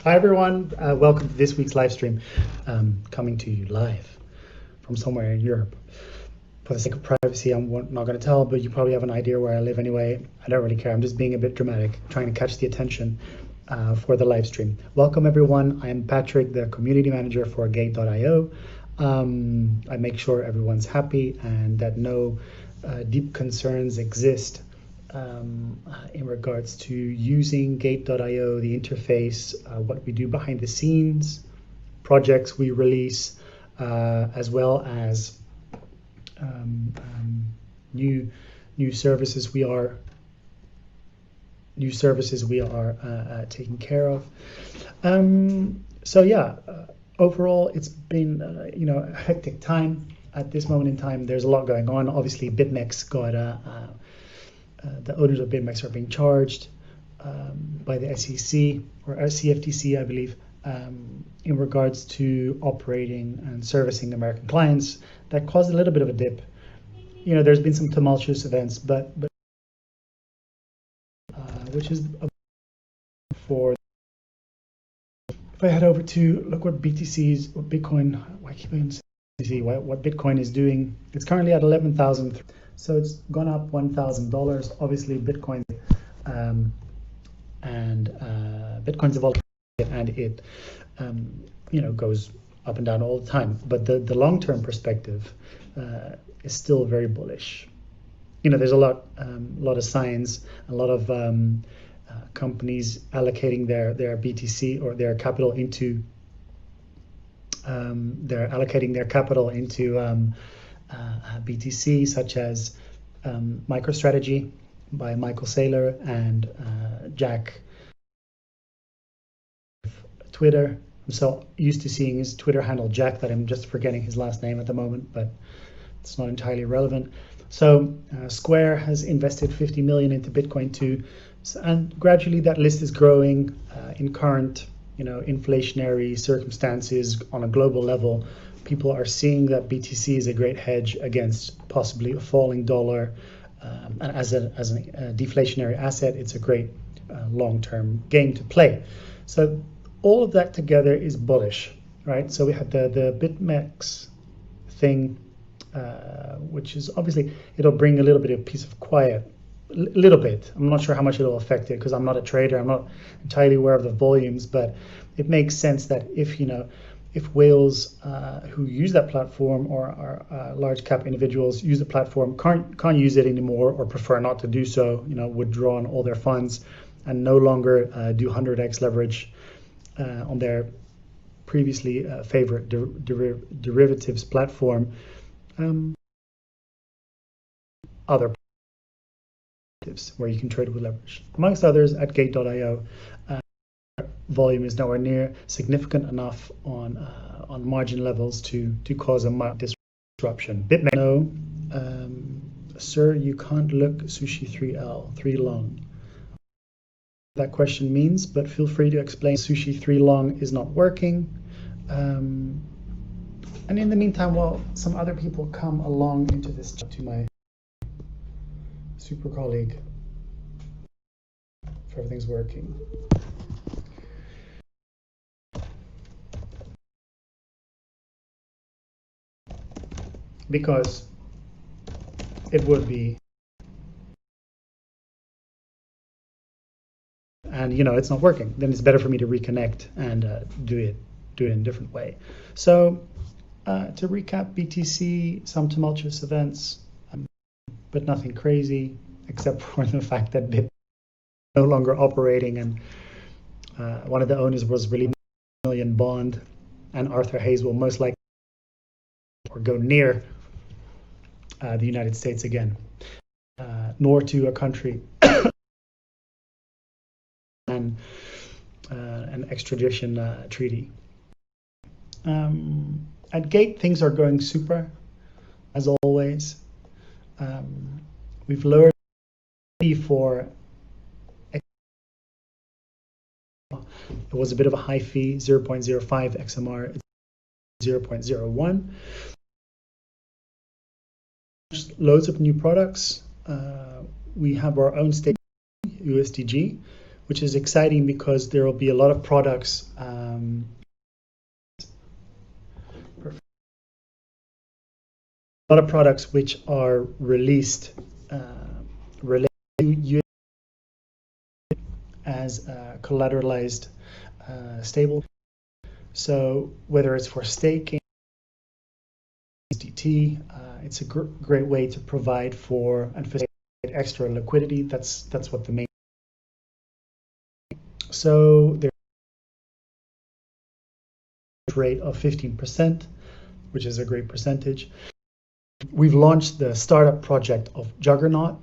Hi everyone, welcome to this week's live stream, coming to you live from somewhere in Europe. For the sake of privacy, I'm not going to tell, but you probably have an idea where I live anyway. I don't really care, I'm just being a bit dramatic, trying to catch the attention for the live stream. Welcome everyone, I'm Patrick, the community manager for Gate.io. I make sure everyone's happy and that no deep concerns exist in regards to using Gate.io, the interface, what we do behind the scenes, projects we release, as well as new services we are taking care of. So yeah, overall it's been a hectic time at this moment in time. There's a lot going on. Obviously BITMEX got the owners of BITMEX are being charged by the SEC or CFTC, I believe, in regards to operating and servicing American clients. That caused a little bit of a dip. There's been some tumultuous events, but which is for. If I head over to look what BTC's, what Bitcoin, what Bitcoin is doing, it's currently at 11,000. So it's gone up $1,000. Obviously, Bitcoin Bitcoin's a volatile and it goes up and down all the time. But the long-term perspective is still very bullish. There's a lot of signs, a lot of companies allocating their BTC or their capital into BTC, such as MicroStrategy by Michael Saylor and Jack. Twitter. I'm so used to seeing his Twitter handle Jack that I'm just forgetting his last name at the moment, but it's not entirely relevant. So Square has invested 50 million into Bitcoin too, and gradually that list is growing in current inflationary circumstances on a global level. People are seeing that BTC is a great hedge against possibly a falling dollar, and as a deflationary asset, it's a great long-term game to play. So all of that together is bullish, right? So we had the BITMEX thing, which is obviously, it'll bring a little bit of peace of quiet, a little bit. I'm not sure how much it'll affect it because I'm not a trader. I'm not entirely aware of the volumes, but it makes sense that if whales who use that platform or are large cap individuals use the platform can't use it anymore or prefer not to do so, withdraw on all their funds and no longer do 100x leverage on their previously favorite derivatives platform, other where you can trade with leverage. Amongst others, at Gate.io, volume is nowhere near significant enough on margin levels to cause a market disruption. BITMEX, no, sir, you can't look sushi 3L, 3 long. That question means, but feel free to explain. Sushi 3 long is not working. And in the meantime, while some other people come along into this, to my super colleague, if everything's working. Because it would be, and it's not working, then it's better for me to reconnect and do it in a different way. So to recap, BTC, some tumultuous events, but nothing crazy except for the fact that Bit no longer operating, and one of the owners was really $1 million bond, and Arthur Hayes will most likely or go near the United States again, nor to a country and an extradition treaty. At Gate, things are going super, as always. We've lowered the fee for. It was a bit of a high fee, 0.05 XMR, 0.01. Loads of new products. We have our own stake USDG, which is exciting because there will be a lot of products. A lot of products which are released related to as collateralized stable. So whether it's for staking, USDT, it's a great way to provide for and facilitate extra liquidity. That's what the main. So there's a rate of 15%, which is a great percentage. We've launched the startup project of Juggernaut,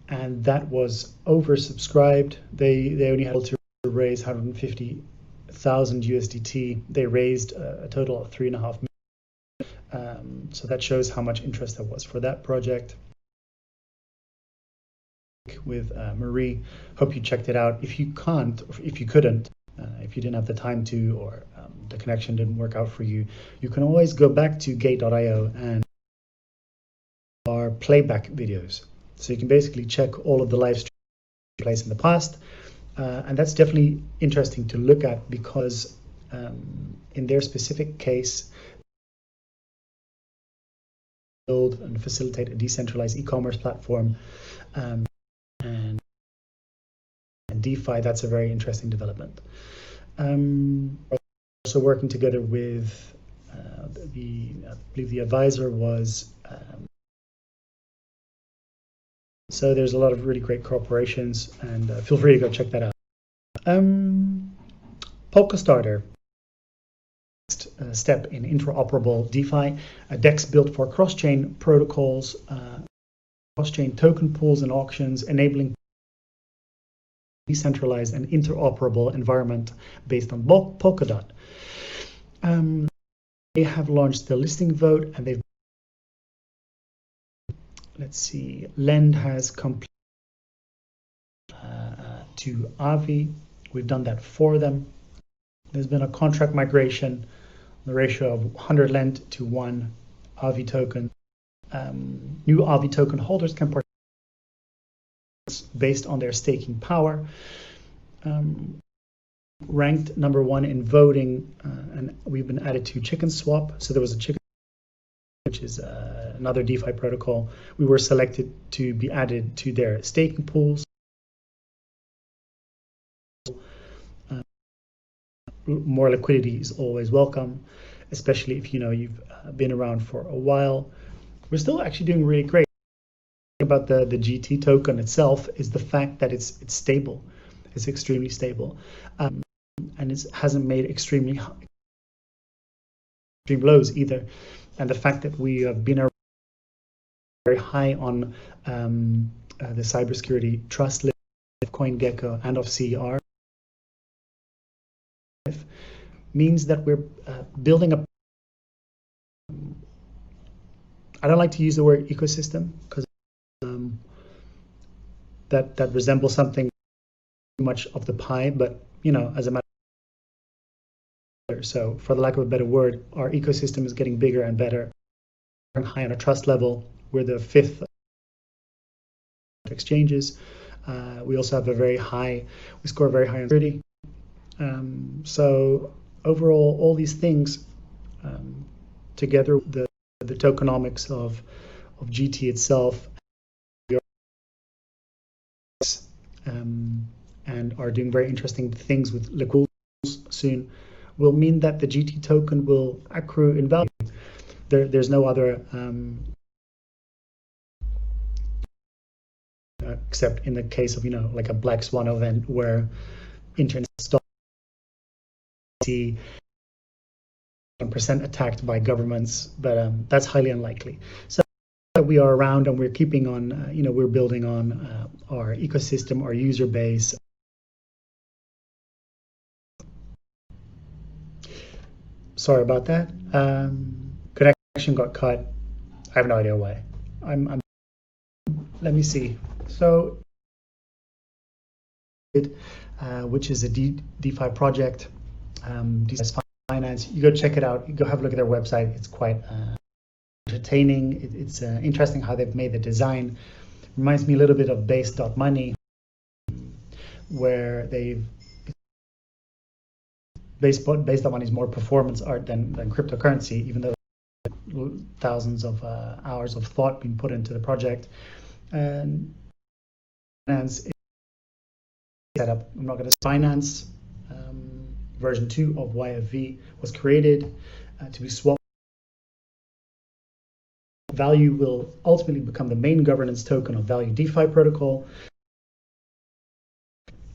and that was oversubscribed. They only had to raise 150,000 USDT. They raised a total of 3.5 million. So that shows how much interest there was for that project. With Marie, hope you checked it out. If you can't, or if you couldn't, if you didn't have the time to, or the connection didn't work out for you, you can always go back to gate.io and our playback videos. So you can basically check all of the live streams place in the past, and that's definitely interesting to look at because in their specific case, build and facilitate a decentralized e-commerce platform, and DeFi. That's a very interesting development. Also working together with I believe the advisor was. So there's a lot of really great corporations, and feel free to go check that out. Polkastarter, next step in interoperable DeFi, a DEX built for cross-chain protocols, cross-chain token pools and auctions, enabling decentralized and interoperable environment based on Polkadot. They have launched the listing vote, and they've Lend has completed to AAVE. We've done that for them. There's been a contract migration, the ratio of 100 Lend to 1 AAVE token. New AAVE token holders can participate based on their staking power. Ranked number 1 in voting, and we've been added to Chicken Swap. So there was a Chicken, which is another DeFi protocol. We were selected to be added to their staking pools. More liquidity is always welcome, especially if you've been around for a while. We're still actually doing really great. About the GT token itself is the fact that it's stable. It's extremely stable, and it hasn't made extreme lows either. And the fact that we have been very high on the cybersecurity trust list of CoinGecko and of CER means that we're building a. I don't like to use the word ecosystem because that resembles something too much of the pie, but as a matter. So for the lack of a better word, our ecosystem is getting bigger and better and high on a trust level. We're the 5th exchanges. We also have we score very high on security. So overall, all these things together, the tokenomics of GT itself, and are doing very interesting things with liquid soon, will mean that the GT token will accrue in value. There's no other, except in the case of like a black swan event where internet stocks see 1% attacked by governments, but that's highly unlikely. So we are around, and we're keeping on. We're building on our ecosystem, our user base. Sorry about that. Connection got cut. I have no idea why. Let me see. So, which is a DeFi project, decentralized finance. You go check it out. You go have a look at their website. It's quite entertaining. It's interesting how they've made the design. Reminds me a little bit of Base.money. where they've based on money is more performance art than cryptocurrency, even though thousands of hours of thought being put into the project. And finance set up. I'm not going to finance. Version 2 of YFV was created to be swapped. Value will ultimately become the main governance token of Value DeFi protocol.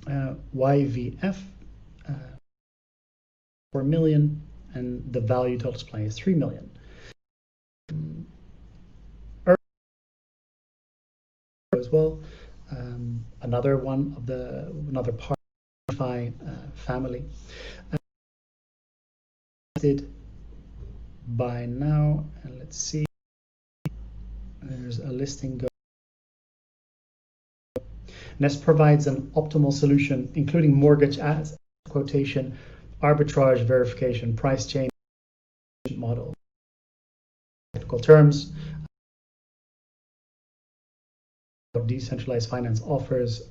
YVF 4 million, and the value total supply is 3 million. As well, another part of the DeFi family. By now, and let's see, there's a listing. Nest provides an optimal solution, including mortgage as quotation, arbitrage verification, price change model. Technical terms. Decentralized finance offers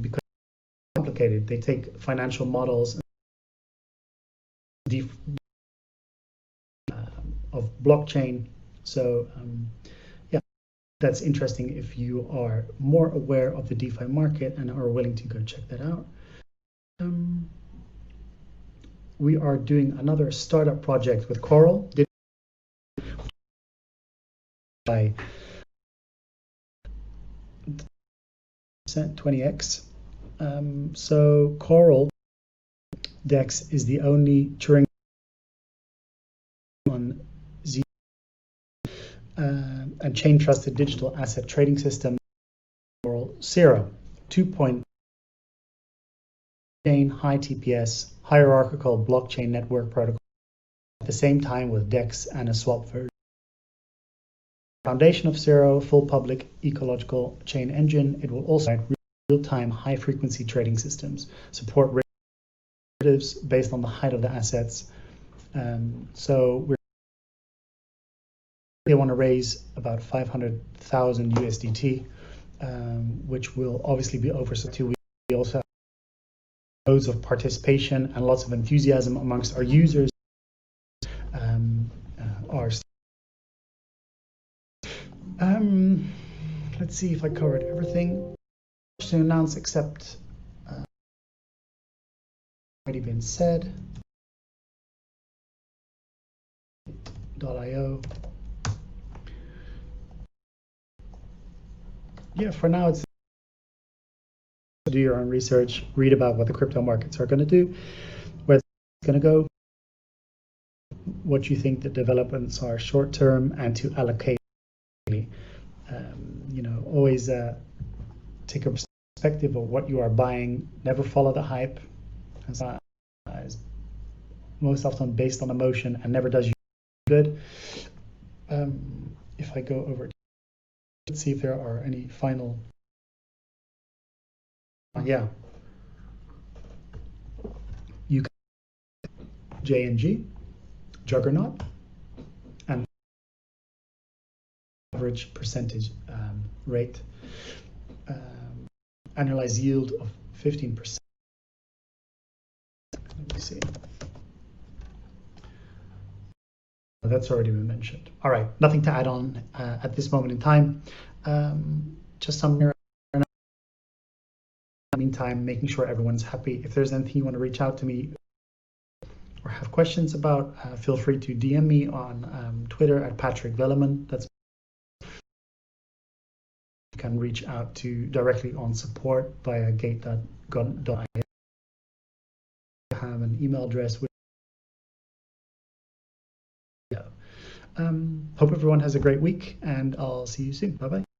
because it's complicated. They take financial models of blockchain. So yeah, that's interesting if you are more aware of the DeFi market and are willing to go check that out. We are doing another startup project with Coral by 20x. So Coral DEX is the only Turing on Z and chain trusted digital asset trading system. Coral 2.0 chain high TPS hierarchical blockchain network protocol at the same time with DEX and a swap version. Foundation of Zero, full public ecological chain engine. It will also provide real-time high-frequency trading systems, support derivatives based on the height of the assets. So they want to raise about 500,000 USDT, which will obviously be over 2 weeks. We also have loads of participation and lots of enthusiasm amongst our users. Let's see if I covered everything to announce, except already been said. .io. Yeah, for now it's do your own research, read about what the crypto markets are going to do, where it's going to go, what you think the developments are short term, and to allocate. Always take a perspective of what you are buying. Never follow the hype. It's most often based on emotion and never does you good. If I go over, let's see if there are any final. Yeah. You can JNG, Juggernaut, and average percentage rate, annualized yield of 15%. Let me see. That's already been mentioned. All right, nothing to add on at this moment in time. Just some in the meantime, making sure everyone's happy. If there's anything you want to reach out to me or have questions about, feel free to DM me on Twitter at Patrick Velleman. That's you can reach out to directly on support via gate.io. I have an email address. Hope everyone has a great week, and I'll see you soon. Bye-bye.